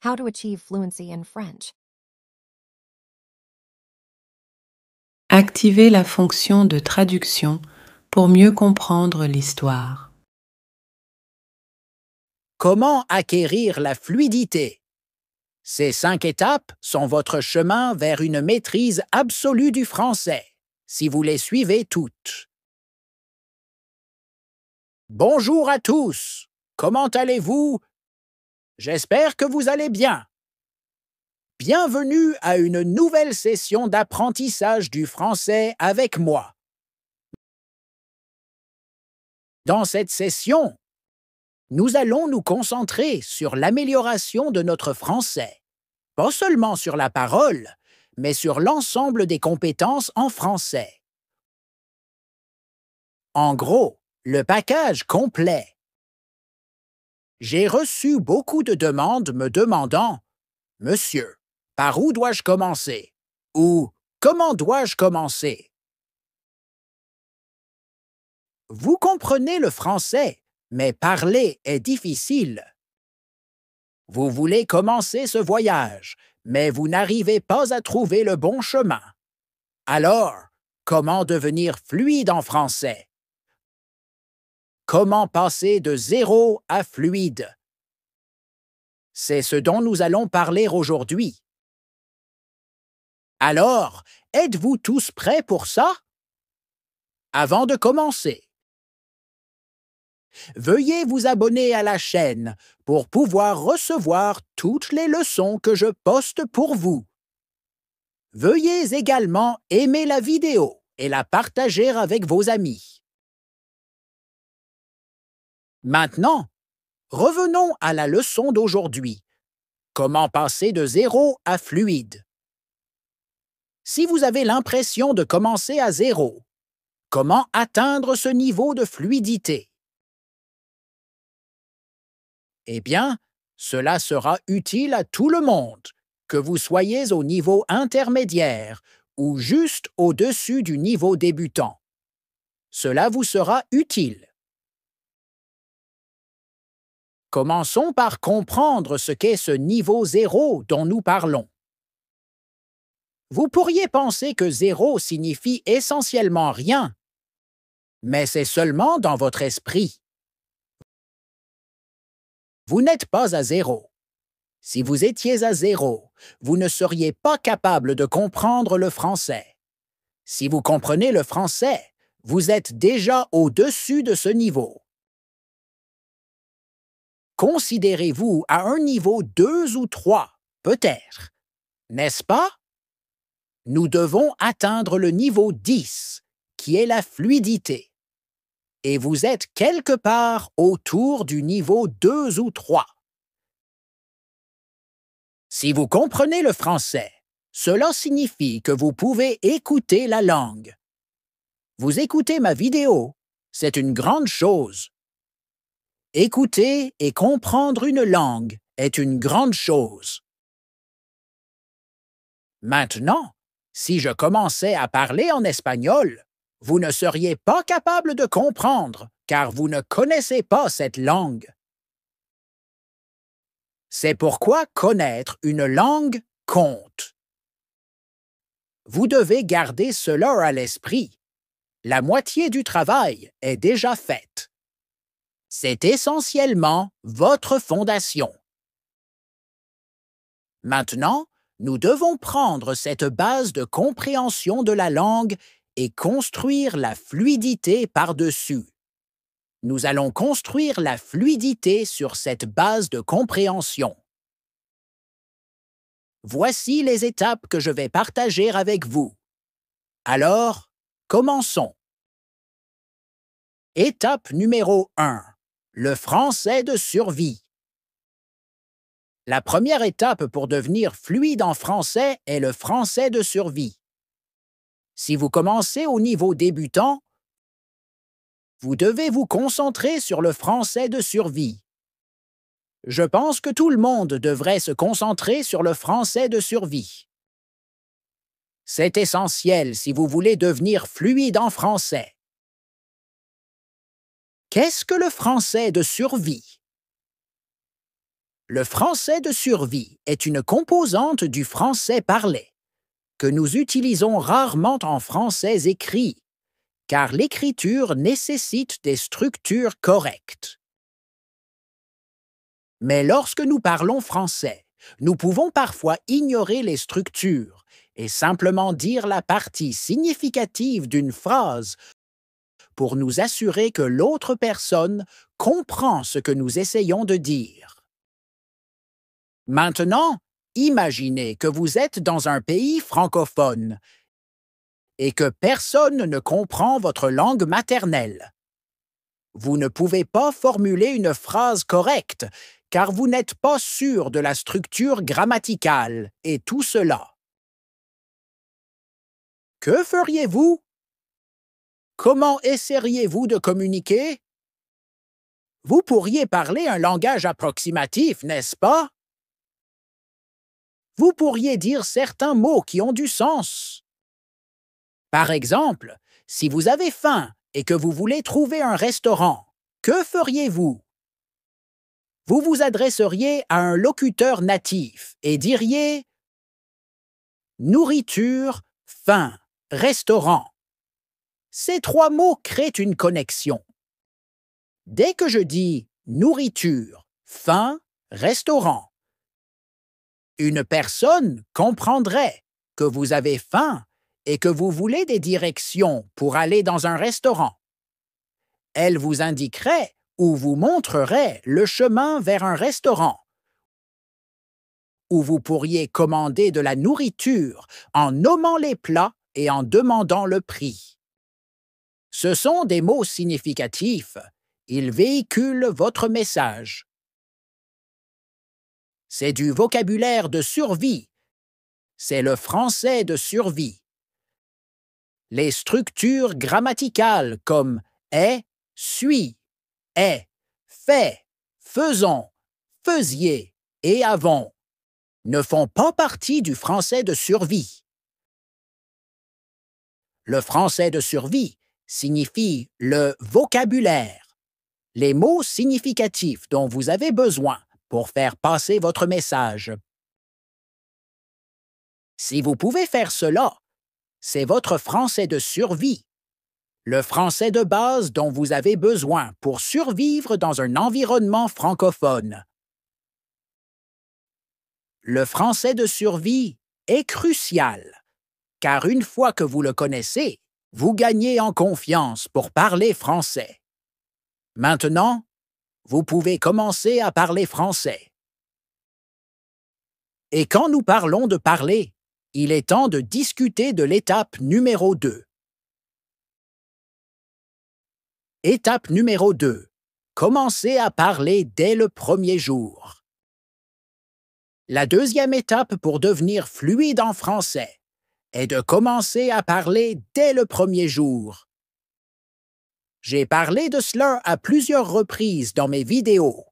How to achieve fluency in French. Activez la fonction de traduction pour mieux comprendre l'histoire. Comment acquérir la fluidité? Ces 5 étapes sont votre chemin vers une maîtrise absolue du français, si vous les suivez toutes. Bonjour à tous! Comment allez-vous? J'espère que vous allez bien. Bienvenue à une nouvelle session d'apprentissage du français avec moi. Dans cette session, nous allons nous concentrer sur l'amélioration de notre français, pas seulement sur la parole, mais sur l'ensemble des compétences en français. En gros, le package complet. J'ai reçu beaucoup de demandes me demandant « Monsieur, par où dois-je commencer ?» ou « Comment dois-je commencer ?» Vous comprenez le français, mais parler est difficile. Vous voulez commencer ce voyage, mais vous n'arrivez pas à trouver le bon chemin. Alors, comment devenir fluide en français? Comment passer de zéro à fluide? C'est ce dont nous allons parler aujourd'hui. Alors, êtes-vous tous prêts pour ça? Avant de commencer, veuillez vous abonner à la chaîne pour pouvoir recevoir toutes les leçons que je poste pour vous. Veuillez également aimer la vidéo et la partager avec vos amis. Maintenant, revenons à la leçon d'aujourd'hui. Comment passer de zéro à fluide? Si vous avez l'impression de commencer à zéro, comment atteindre ce niveau de fluidité? Eh bien, cela sera utile à tout le monde, que vous soyez au niveau intermédiaire ou juste au-dessus du niveau débutant. Cela vous sera utile. Commençons par comprendre ce qu'est ce niveau zéro dont nous parlons. Vous pourriez penser que zéro signifie essentiellement rien, mais c'est seulement dans votre esprit. Vous n'êtes pas à zéro. Si vous étiez à zéro, vous ne seriez pas capable de comprendre le français. Si vous comprenez le français, vous êtes déjà au-dessus de ce niveau. Considérez-vous à un niveau 2 ou 3, peut-être, n'est-ce pas? Nous devons atteindre le niveau 10, qui est la fluidité. Et vous êtes quelque part autour du niveau 2 ou 3. Si vous comprenez le français, cela signifie que vous pouvez écouter la langue. Vous écoutez ma vidéo, c'est une grande chose. Écouter et comprendre une langue est une grande chose. Maintenant, si je commençais à parler en espagnol, vous ne seriez pas capable de comprendre car vous ne connaissez pas cette langue. C'est pourquoi connaître une langue compte. Vous devez garder cela à l'esprit. La moitié du travail est déjà faite. C'est essentiellement votre fondation. Maintenant, nous devons prendre cette base de compréhension de la langue et construire la fluidité par-dessus. Nous allons construire la fluidité sur cette base de compréhension. Voici les étapes que je vais partager avec vous. Alors, commençons. Étape numéro 1. Le français de survie. La première étape pour devenir fluide en français est le français de survie. Si vous commencez au niveau débutant, vous devez vous concentrer sur le français de survie. Je pense que tout le monde devrait se concentrer sur le français de survie. C'est essentiel si vous voulez devenir fluide en français. Qu'est-ce que le français de survie? Le français de survie est une composante du français parlé, que nous utilisons rarement en français écrit, car l'écriture nécessite des structures correctes. Mais lorsque nous parlons français, nous pouvons parfois ignorer les structures et simplement dire la partie significative d'une phrase pour nous assurer que l'autre personne comprend ce que nous essayons de dire. Maintenant, imaginez que vous êtes dans un pays francophone et que personne ne comprend votre langue maternelle. Vous ne pouvez pas formuler une phrase correcte car vous n'êtes pas sûr de la structure grammaticale et tout cela. Que feriez-vous? Comment essaieriez-vous de communiquer? Vous pourriez parler un langage approximatif, n'est-ce pas? Vous pourriez dire certains mots qui ont du sens. Par exemple, si vous avez faim et que vous voulez trouver un restaurant, que feriez-vous? Vous vous adresseriez à un locuteur natif et diriez « nourriture, faim, restaurant ». Ces trois mots créent une connexion. Dès que je dis « nourriture, faim, restaurant », une personne comprendrait que vous avez faim et que vous voulez des directions pour aller dans un restaurant. Elle vous indiquerait ou vous montrerait le chemin vers un restaurant où vous pourriez commander de la nourriture en nommant les plats et en demandant le prix. Ce sont des mots significatifs. Ils véhiculent votre message. C'est du vocabulaire de survie. C'est le français de survie. Les structures grammaticales comme est, suis, est, fait, faisons, faisiez et avons ne font pas partie du français de survie. Le français de survie signifie le vocabulaire, les mots significatifs dont vous avez besoin pour faire passer votre message. Si vous pouvez faire cela, c'est votre français de survie, le français de base dont vous avez besoin pour survivre dans un environnement francophone. Le français de survie est crucial, car une fois que vous le connaissez, vous gagnez en confiance pour parler français. Maintenant, vous pouvez commencer à parler français. Et quand nous parlons de parler, il est temps de discuter de l'étape numéro 2. Étape numéro 2. Commencez à parler dès le premier jour. La deuxième étape pour devenir fluide en français est de commencer à parler dès le premier jour. J'ai parlé de cela à plusieurs reprises dans mes vidéos.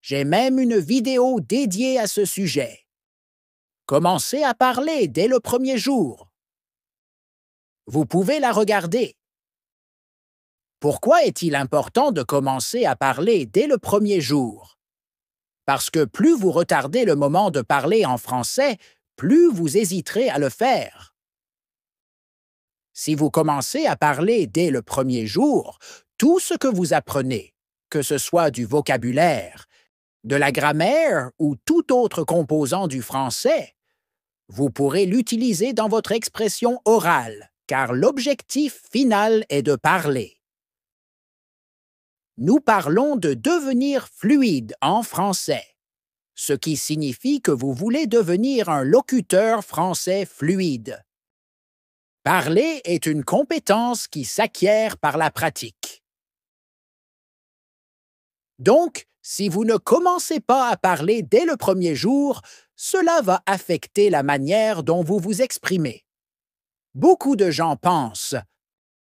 J'ai même une vidéo dédiée à ce sujet. Commencez à parler dès le premier jour. Vous pouvez la regarder. Pourquoi est-il important de commencer à parler dès le premier jour? Parce que plus vous retardez le moment de parler en français, plus vous hésiterez à le faire. Si vous commencez à parler dès le premier jour, tout ce que vous apprenez, que ce soit du vocabulaire, de la grammaire ou tout autre composant du français, vous pourrez l'utiliser dans votre expression orale, car l'objectif final est de parler. Nous parlons de devenir fluide en français, ce qui signifie que vous voulez devenir un locuteur français fluide. Parler est une compétence qui s'acquiert par la pratique. Donc, si vous ne commencez pas à parler dès le premier jour, cela va affecter la manière dont vous vous exprimez. Beaucoup de gens pensent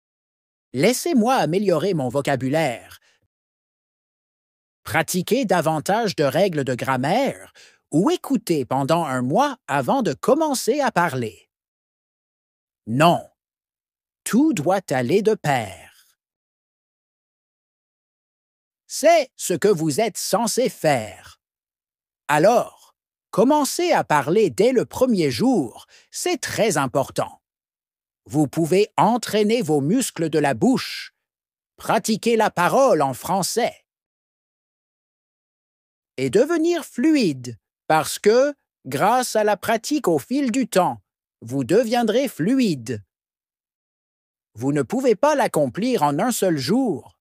« Laissez-moi améliorer mon vocabulaire », pratiquer davantage de règles de grammaire ou écouter pendant un mois avant de commencer à parler. Non, tout doit aller de pair. C'est ce que vous êtes censé faire. Alors, commencez à parler dès le premier jour, c'est très important. Vous pouvez entraîner vos muscles de la bouche, pratiquer la parole en français et devenir fluide parce que, grâce à la pratique au fil du temps, vous deviendrez fluide. Vous ne pouvez pas l'accomplir en un seul jour.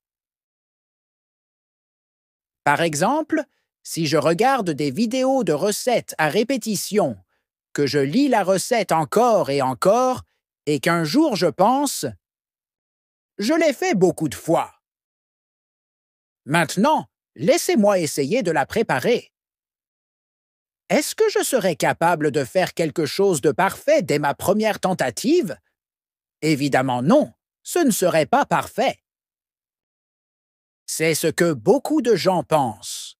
Par exemple, si je regarde des vidéos de recettes à répétition, que je lis la recette encore et qu'un jour je pense « Je l'ai fait beaucoup de fois ». Maintenant, laissez-moi essayer de la préparer. Est-ce que je serais capable de faire quelque chose de parfait dès ma première tentative? Évidemment non, ce ne serait pas parfait. C'est ce que beaucoup de gens pensent.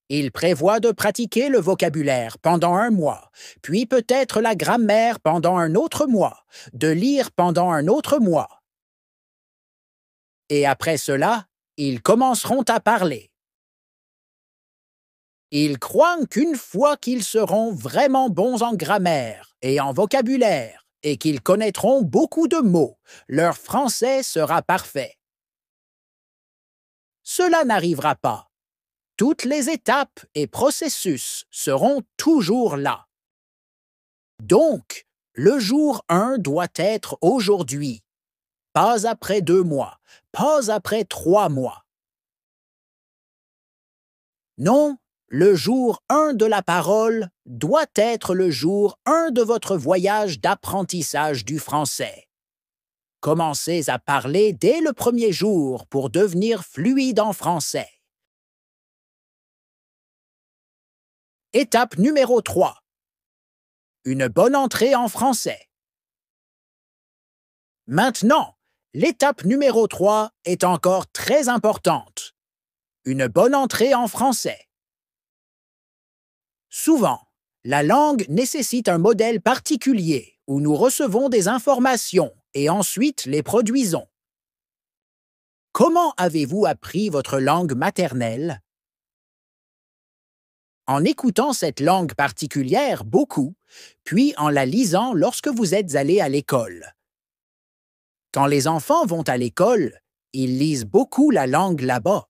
Ils prévoient de pratiquer le vocabulaire pendant un mois, puis peut-être la grammaire pendant un autre mois, de lire pendant un autre mois. Et après cela, ils commenceront à parler. Ils croient qu'une fois qu'ils seront vraiment bons en grammaire et en vocabulaire et qu'ils connaîtront beaucoup de mots, leur français sera parfait. Cela n'arrivera pas. Toutes les étapes et processus seront toujours là. Donc, le jour 1 doit être aujourd'hui, pas après 2 mois, pas après 3 mois. Non, le jour 1 de la parole doit être le jour 1 de votre voyage d'apprentissage du français. Commencez à parler dès le premier jour pour devenir fluide en français. Étape numéro 3. Une bonne entrée en français. Maintenant, l'étape numéro 3 est encore très importante. Une bonne entrée en français. Souvent, la langue nécessite un modèle particulier où nous recevons des informations et ensuite les produisons. Comment avez-vous appris votre langue maternelle? En écoutant cette langue particulière beaucoup, puis en la lisant lorsque vous êtes allé à l'école. Quand les enfants vont à l'école, ils lisent beaucoup la langue là-bas.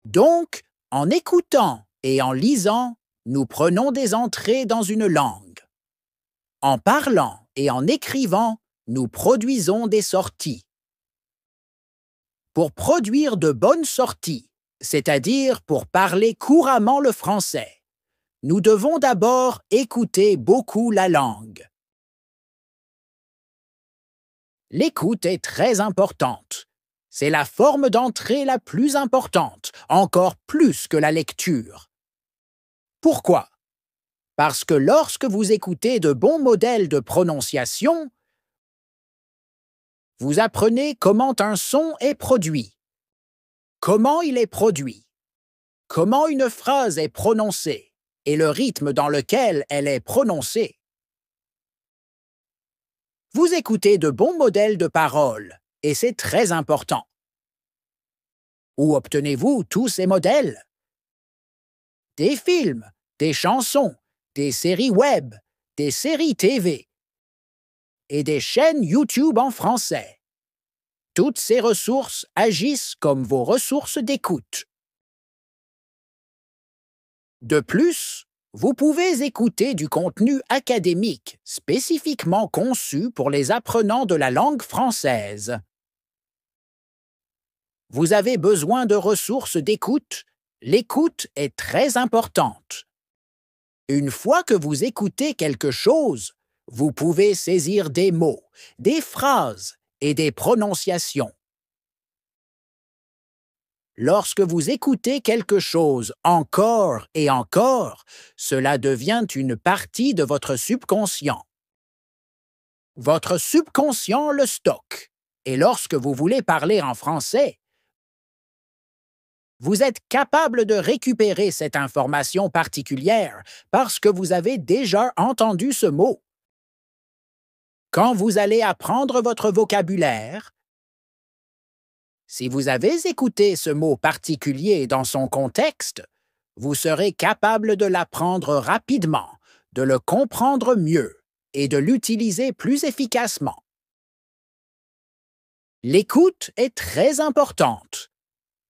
Donc, en écoutant et en lisant, nous prenons des entrées dans une langue. En parlant et en écrivant, nous produisons des sorties. Pour produire de bonnes sorties, c'est-à-dire pour parler couramment le français, nous devons d'abord écouter beaucoup la langue. L'écoute est très importante. C'est la forme d'entrée la plus importante, encore plus que la lecture. Pourquoi? Parce que lorsque vous écoutez de bons modèles de prononciation, vous apprenez comment un son est produit, comment il est produit, comment une phrase est prononcée et le rythme dans lequel elle est prononcée. Vous écoutez de bons modèles de parole et c'est très important. Où obtenez-vous tous ces modèles? Des films, des chansons, des séries web, des séries TV et des chaînes YouTube en français. Toutes ces ressources agissent comme vos ressources d'écoute. De plus, vous pouvez écouter du contenu académique spécifiquement conçu pour les apprenants de la langue française. Vous avez besoin de ressources d'écoute. L'écoute est très importante. Une fois que vous écoutez quelque chose, vous pouvez saisir des mots, des phrases et des prononciations. Lorsque vous écoutez quelque chose encore et encore, cela devient une partie de votre subconscient. Votre subconscient le stocke, et lorsque vous voulez parler en français, vous êtes capable de récupérer cette information particulière parce que vous avez déjà entendu ce mot. Quand vous allez apprendre votre vocabulaire, si vous avez écouté ce mot particulier dans son contexte, Vous serez capable de l'apprendre rapidement, de le comprendre mieux et de l'utiliser plus efficacement. L'écoute est très importante.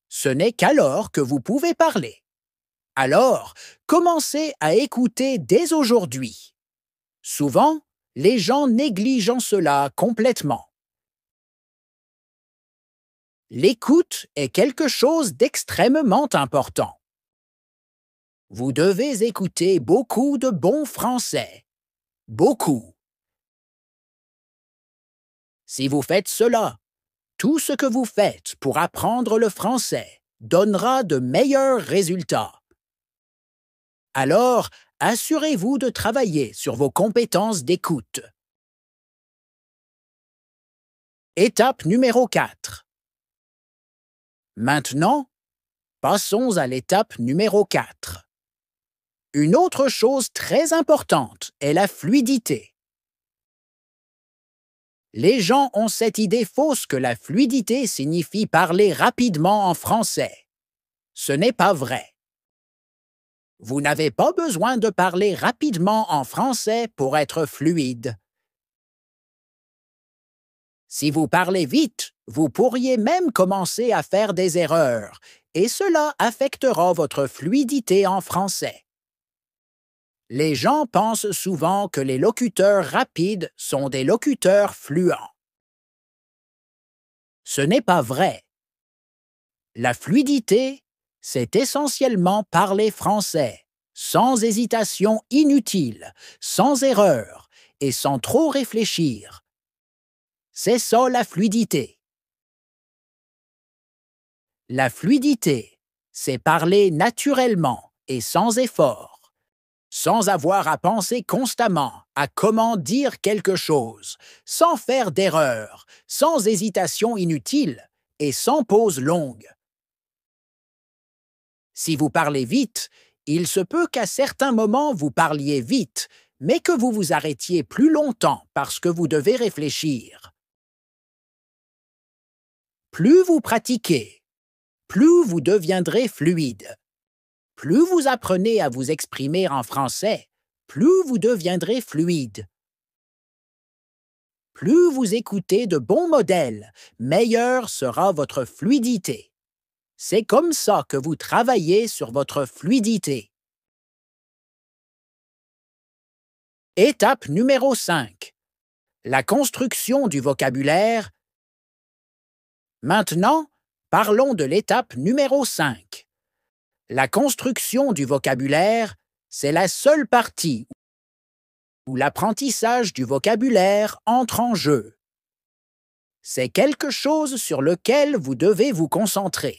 Ce n'est qu'alors que vous pouvez parler. Alors, commencez à écouter dès aujourd'hui. Souvent, les gens négligent cela complètement. L'écoute est quelque chose d'extrêmement important. Vous devez écouter beaucoup de bons français. Beaucoup. Si vous faites cela, tout ce que vous faites pour apprendre le français donnera de meilleurs résultats. Alors, assurez-vous de travailler sur vos compétences d'écoute. Étape numéro 4. Maintenant, passons à l'étape numéro 4. Une autre chose très importante est la fluidité. Les gens ont cette idée fausse que la fluidité signifie parler rapidement en français. Ce n'est pas vrai. Vous n'avez pas besoin de parler rapidement en français pour être fluide. Si vous parlez vite, vous pourriez même commencer à faire des erreurs, et cela affectera votre fluidité en français. Les gens pensent souvent que les locuteurs rapides sont des locuteurs fluents. Ce n'est pas vrai. La fluidité, c'est essentiellement parler français, sans hésitation inutile, sans erreur et sans trop réfléchir. C'est ça la fluidité. La fluidité, c'est parler naturellement et sans effort, sans avoir à penser constamment à comment dire quelque chose, sans faire d'erreur, sans hésitation inutile et sans pause longue. Si vous parlez vite, il se peut qu'à certains moments vous parliez vite, mais que vous vous arrêtiez plus longtemps parce que vous devez réfléchir. Plus vous pratiquez, plus vous deviendrez fluide. Plus vous apprenez à vous exprimer en français, plus vous deviendrez fluide. Plus vous écoutez de bons modèles, meilleure sera votre fluidité. C'est comme ça que vous travaillez sur votre fluidité. Étape numéro 5. La construction du vocabulaire. Maintenant, parlons de l'étape numéro 5. La construction du vocabulaire, c'est la seule partie où l'apprentissage du vocabulaire entre en jeu. C'est quelque chose sur lequel vous devez vous concentrer.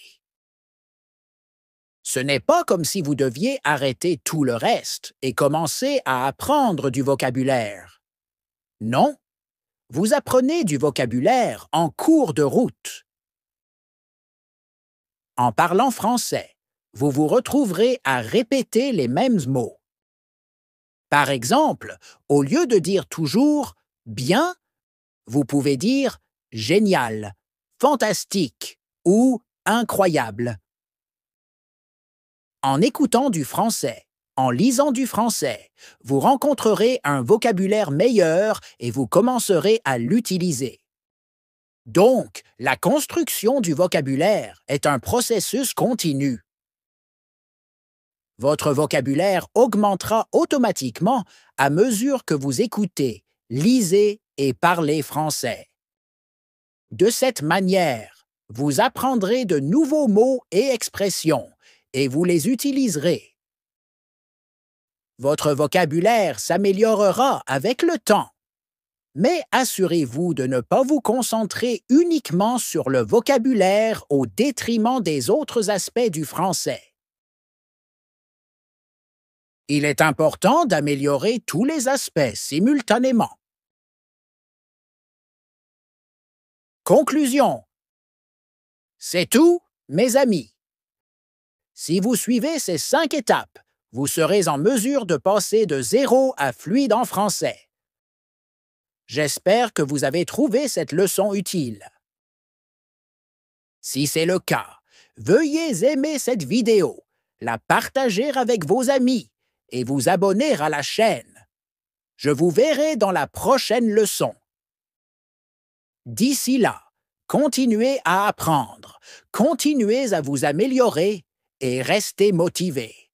Ce n'est pas comme si vous deviez arrêter tout le reste et commencer à apprendre du vocabulaire. Non, vous apprenez du vocabulaire en cours de route. En parlant français, vous vous retrouverez à répéter les mêmes mots. Par exemple, au lieu de dire toujours « bien », vous pouvez dire « génial »,« fantastique » ou « incroyable ». En écoutant du français, en lisant du français, vous rencontrerez un vocabulaire meilleur et vous commencerez à l'utiliser. Donc, la construction du vocabulaire est un processus continu. Votre vocabulaire augmentera automatiquement à mesure que vous écoutez, lisez et parlez français. De cette manière, vous apprendrez de nouveaux mots et expressions et vous les utiliserez. Votre vocabulaire s'améliorera avec le temps. Mais assurez-vous de ne pas vous concentrer uniquement sur le vocabulaire au détriment des autres aspects du français. Il est important d'améliorer tous les aspects simultanément. Conclusion. C'est tout, mes amis. Si vous suivez ces 5 étapes, vous serez en mesure de passer de 0 à fluide en français. J'espère que vous avez trouvé cette leçon utile. Si c'est le cas, veuillez aimer cette vidéo, la partager avec vos amis et vous abonner à la chaîne. Je vous verrai dans la prochaine leçon. D'ici là, continuez à apprendre, continuez à vous améliorer et restez motivés.